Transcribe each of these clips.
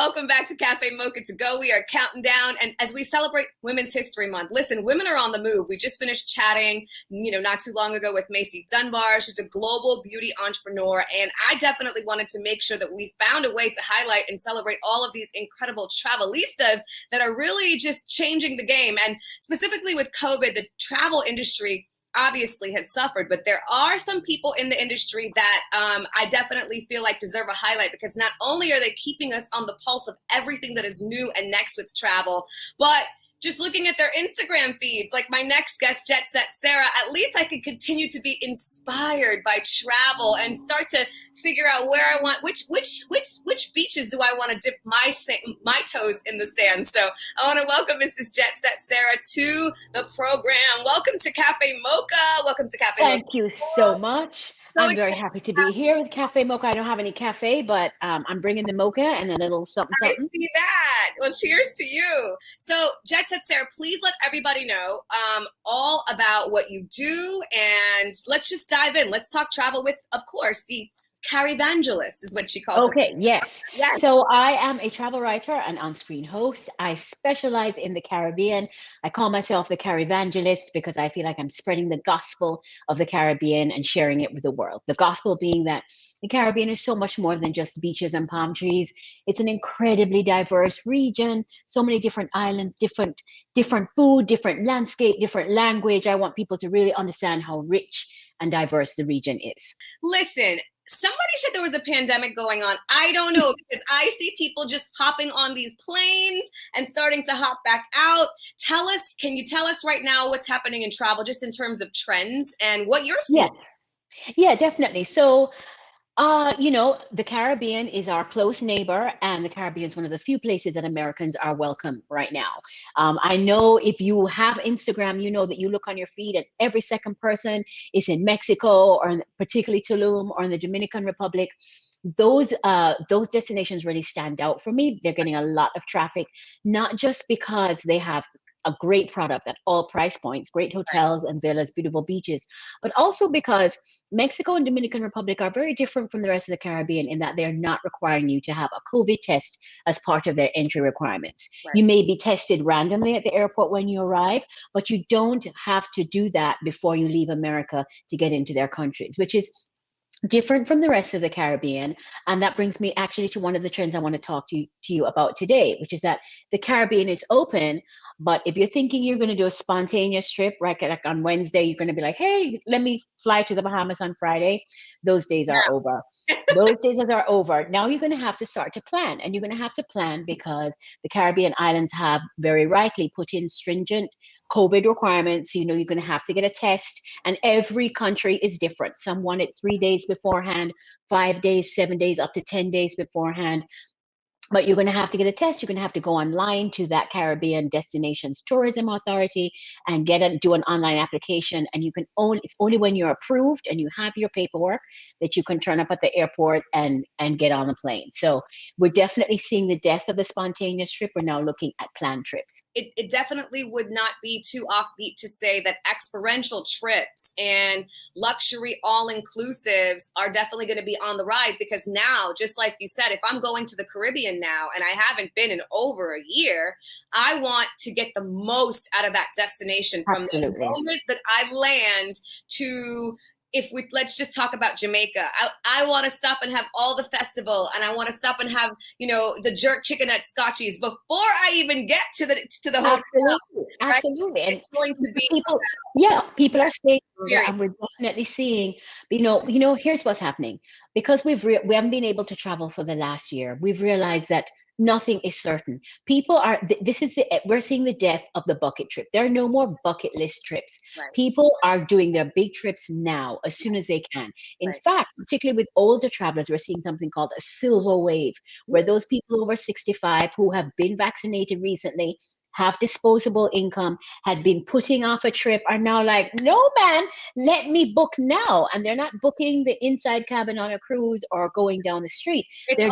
Welcome back to Cafe Mocha to Go. We are counting down, and as we celebrate Women's History Month, listen, women are on the move. We just finished chatting, not too long ago with Macy Dunbar. She's a global beauty entrepreneur, and I definitely wanted to make sure that we found a way to highlight and celebrate all of these incredible travelistas that are really just changing the game. And specifically with COVID, the travel industry obviously has suffered, but there are some people in the industry that I definitely feel like deserve a highlight, because not only are they keeping us on the pulse of everything that is new and next with travel, but just looking at their Instagram feeds, like my next guest, JetSetSarah, at least I could continue to be inspired by travel and start to figure out where I want, which beaches do I want to dip my toes in the sand. So I want to welcome Mrs. JetSetSarah to the program. Welcome to Cafe Mocha. Welcome to Cafe Mocha. Thank you so much. I'm very happy to be here with Cafe Mocha. I don't have any cafe, but I'm bringing the mocha and a little something. I see that. Well, cheers to you. So, JetSetSarah, please let everybody know all about what you do, and let's just dive in. Let's talk travel with, of course, the Caravangelist is what she calls it. Okay, yes. So I am a travel writer and on-screen host. I specialize in the Caribbean. I call myself the Caravangelist because I feel like I'm spreading the gospel of the Caribbean and sharing it with the world. The gospel being that the Caribbean is so much more than just beaches and palm trees. It's an incredibly diverse region, so many different islands, different food, different landscape, different language. I want people to really understand how rich and diverse the region is. Listen, somebody said there was a pandemic going on. I don't know, because I see people just hopping on these planes and starting to hop back out. Can you tell us right now what's happening in travel, just in terms of trends and what you're seeing? Yeah, definitely. So, the Caribbean is our close neighbor, and the Caribbean is one of the few places that Americans are welcome right now. I know if you have Instagram, you know that you look on your feed and every second person is in Mexico, or particularly Tulum, or in the Dominican Republic. Those destinations really stand out for me. They're getting a lot of traffic, not just because they have a great product at all price points, great hotels and villas, beautiful beaches, but also because Mexico and Dominican Republic are very different from the rest of the Caribbean in that they're not requiring you to have a COVID test as part of their entry requirements. Right. You may be tested randomly at the airport when you arrive, but you don't have to do that before you leave America to get into their countries, which is different from the rest of the Caribbean. And that brings me actually to one of the trends I want to talk to you about today, which is that the Caribbean is open, but if you're thinking you're going to do a spontaneous trip, right, like on Wednesday, you're going to be like, hey, let me fly to the Bahamas on Friday. Those days are over. Those days are over. Now you're going to have to start to plan, and you're going to have to plan because the Caribbean islands have very rightly put in stringent COVID requirements. You're going to have to get a test, and every country is different. Some want it 3 days beforehand, 5 days, 7 days, up to 10 days beforehand. But you're going to have to get a test. You're going to have to go online to that Caribbean Destinations Tourism Authority and do an online application. And it's only when you're approved and you have your paperwork that you can turn up at the airport and get on a plane. So we're definitely seeing the death of the spontaneous trip. We're now looking at planned trips. It definitely would not be too offbeat to say that experiential trips and luxury all-inclusives are definitely going to be on the rise, because now, just like you said, if I'm going to the Caribbean now and I haven't been in over a year, I want to get the most out of that destination from the moment that I land to, let's just talk about Jamaica. I want to stop and have all the festival, and I want to stop and have, the jerk chicken at Scotchy's before I even get to the hotel. Absolutely. Right? And it's going to be people are staying there, and we're definitely seeing, here's what's happening. Because we haven't been able to travel for the last year, we've realized that nothing is certain. People are, we're seeing the death of the bucket trip. There are no more bucket list trips. Right. People are doing their big trips now as soon as they can. In fact, particularly with older travelers, we're seeing something called a silver wave, where those people over 65 who have been vaccinated recently, have disposable income, had been putting off a trip, are now like, no, man, let me book now. And they're not booking the inside cabin on a cruise or going down the street. They're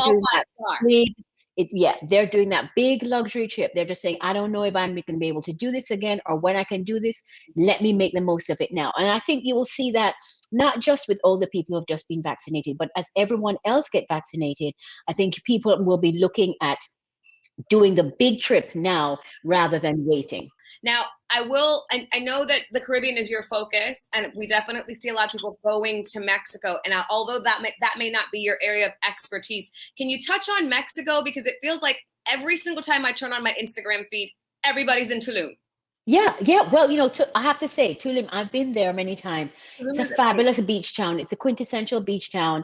doing that big luxury trip. They're just saying, I don't know if I'm going to be able to do this again or when I can do this. Let me make the most of it now. And I think you will see that not just with older people who have just been vaccinated, but as everyone else get vaccinated, I think people will be looking at doing the big trip now rather than waiting. Now, I know that the Caribbean is your focus, and we definitely see a lot of people going to Mexico. And although that may not be your area of expertise, can you touch on Mexico? Because it feels like every single time I turn on my Instagram feed, everybody's in Tulum. Yeah, yeah. Well, I have to say, Tulum, I've been there many times. It's Tulum a is amazing. fabulous beach town. It's a quintessential beach town.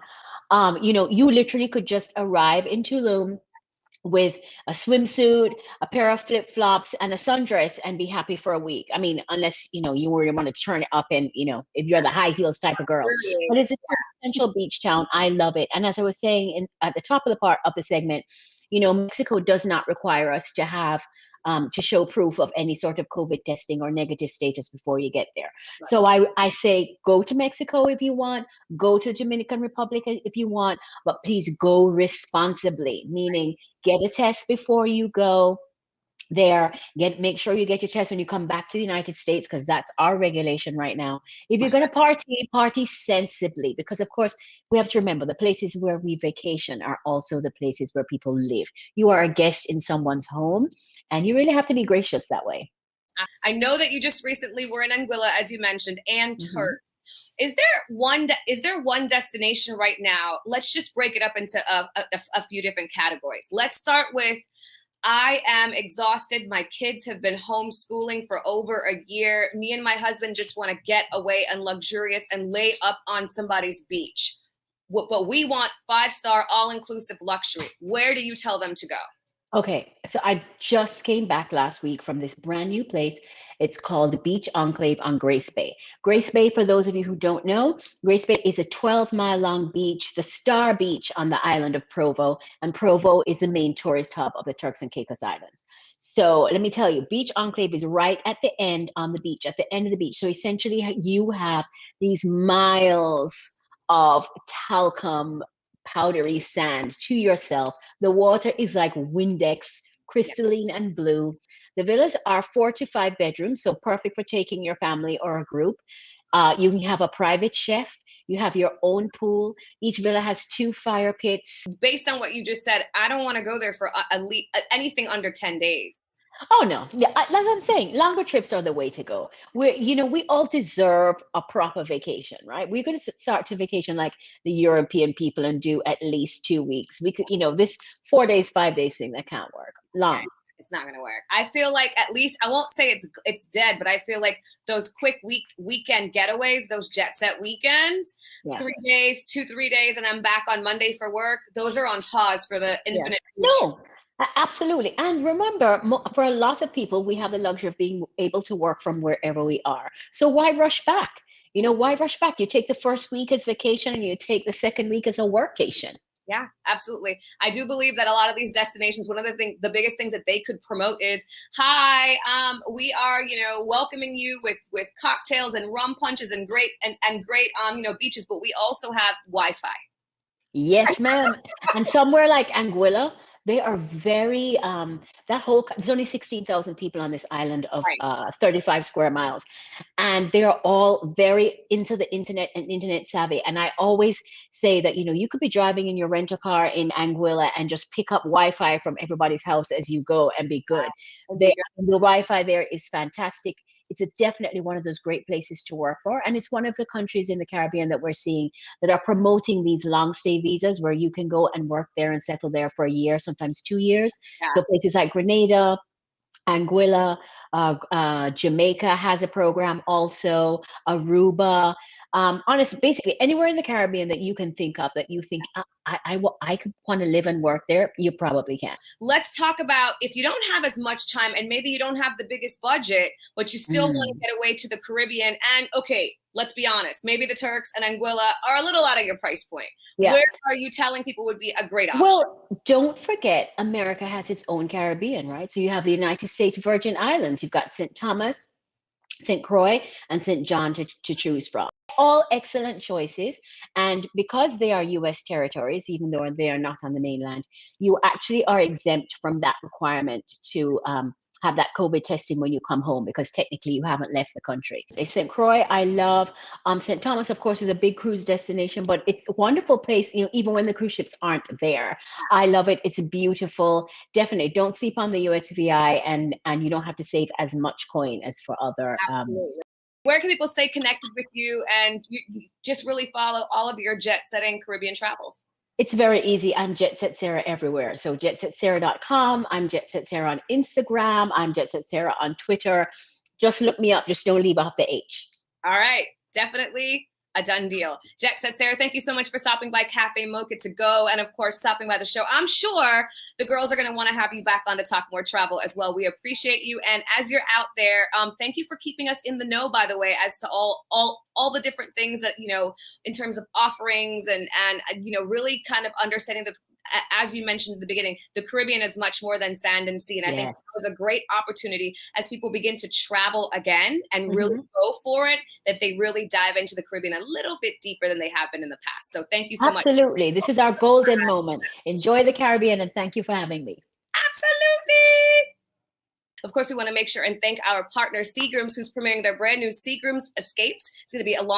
You literally could just arrive in Tulum with a swimsuit, a pair of flip-flops, and a sundress and be happy for a week. I mean, unless, you really want to turn it up and, if you're the high heels type of girl. But it's a quintessential beach town. I love it. And as I was saying at the top of the part of the segment, Mexico does not require us to have to show proof of any sort of COVID testing or negative status before you get there. Right. So I say go to Mexico if you want, go to Dominican Republic if you want, but please go responsibly, meaning get a test before you go there. Make sure you get your test when you come back to the United States, because that's our regulation right now. If you're going to party sensibly, because of course we have to remember the places where we vacation are also the places where people live. You are a guest in someone's home, and you really have to be gracious that way. I know that you just recently were in Anguilla, as you mentioned, and Mm-hmm. Turk. Is there one destination right now? Let's just break it up into a few different categories. Let's start with, I am exhausted. My kids have been homeschooling for over a year. Me and my husband just want to get away and luxurious and lay up on somebody's beach. But we want 5-star all-inclusive luxury. Where do you tell them to go? Okay, so I just came back last week from this brand new place. It's called Beach Enclave on Grace Bay. Grace Bay, for those of you who don't know, Grace Bay is a 12-mile long beach, the star beach on the island of Provo, and Provo is the main tourist hub of the Turks and Caicos Islands. So let me tell you, Beach Enclave is right at the end on the beach, at the end of the beach. So essentially, you have these miles of talcum powdery sand to yourself. The water is like Windex, Yeah. crystalline and blue. The villas are 4 to 5 bedrooms, so perfect for taking your family or a group. You can have a private chef. You have your own pool. Each villa has 2 fire pits. Based on what you just said, I don't want to go there for anything under 10 days. Oh no, yeah, like I'm saying, longer trips are the way to go. We all deserve a proper vacation, right? We're going to start to vacation like the European people and do at least 2 weeks. We could, this 4 days, 5 days thing that can't work. Yeah, Long. it's not going to work. I feel like, at least, I won't say it's dead, but I feel like those quick weekend getaways, those jet set weekends, Yeah. 3 days, 2-3 days, and I'm back on Monday for work. Those are on pause for the infinite future. No, absolutely. And remember, for a lot of people, we have the luxury of being able to work from wherever we are. So why rush back? Why rush back? You take the first week as vacation and you take the second week as a workation. Yeah, absolutely. I do believe that a lot of these destinations, one of the biggest things that they could promote is, hi, we are, welcoming you with cocktails and rum punches and great beaches, but we also have Wi-Fi. Yes, ma'am. And somewhere like Anguilla, they are very there's only 16,000 people on this island of Right. 35 square miles. And they are all very into the internet and internet savvy. And I always say that, you could be driving in your rental car in Anguilla and just pick up Wi-Fi from everybody's house as you go and be good. The Wi-Fi there is fantastic. It's definitely one of those great places to work for. And it's one of the countries in the Caribbean that we're seeing that are promoting these long stay visas where you can go and work there and settle there for a year, sometimes 2 years. Yeah. So places like Grenada, Anguilla, Jamaica has a program also, Aruba. Honestly, basically anywhere in the Caribbean that you can think of that you think I could want to live and work there, you probably can. Let's talk about, if you don't have as much time and maybe you don't have the biggest budget, but you still want to get away to the Caribbean. And okay, let's be honest, maybe the Turks and Anguilla are a little out of your price point. Yeah. Where are you telling people would be a great option? Well, don't forget, America has its own Caribbean, right? So you have the United States Virgin Islands. You've got St. Thomas, St. Croix, and St. John to choose from. All excellent choices. And because they are US territories, even though they are not on the mainland, you actually are exempt from that requirement to have that COVID testing when you come home, because technically you haven't left the country. St. Croix, I love. St. Thomas, of course, is a big cruise destination, but it's a wonderful place, even when the cruise ships aren't there. I love it. It's beautiful. Definitely don't sleep on the USVI, and you don't have to save as much coin as for other. Absolutely. Where can people stay connected with you and you just really follow all of your jet-setting Caribbean travels? It's very easy. I'm JetSetSarah everywhere. So JetSetSarah.com. I'm JetSetSarah on Instagram. I'm JetSetSarah on Twitter. Just look me up. Just don't leave out the H. All right. Definitely a done deal. JetSetSarah, thank you so much for stopping by Cafe Mocha to go, and of course stopping by the show. I'm sure the girls are going to want to have you back on to talk more travel as well. We appreciate you, and as you're out there, thank you for keeping us in the know, by the way, as to all the different things that, in terms of offerings and really kind of understanding that, as you mentioned at the beginning, the Caribbean is much more than sand and sea. And I think it was a great opportunity as people begin to travel again and really go for it, that they really dive into the Caribbean a little bit deeper than they have been in the past. So thank you so much. Absolutely. This is our golden moment. Enjoy the Caribbean, and thank you for having me. Absolutely. Of course, we want to make sure and thank our partner Seagrams, who's premiering their brand new Seagrams Escapes. It's going to be a long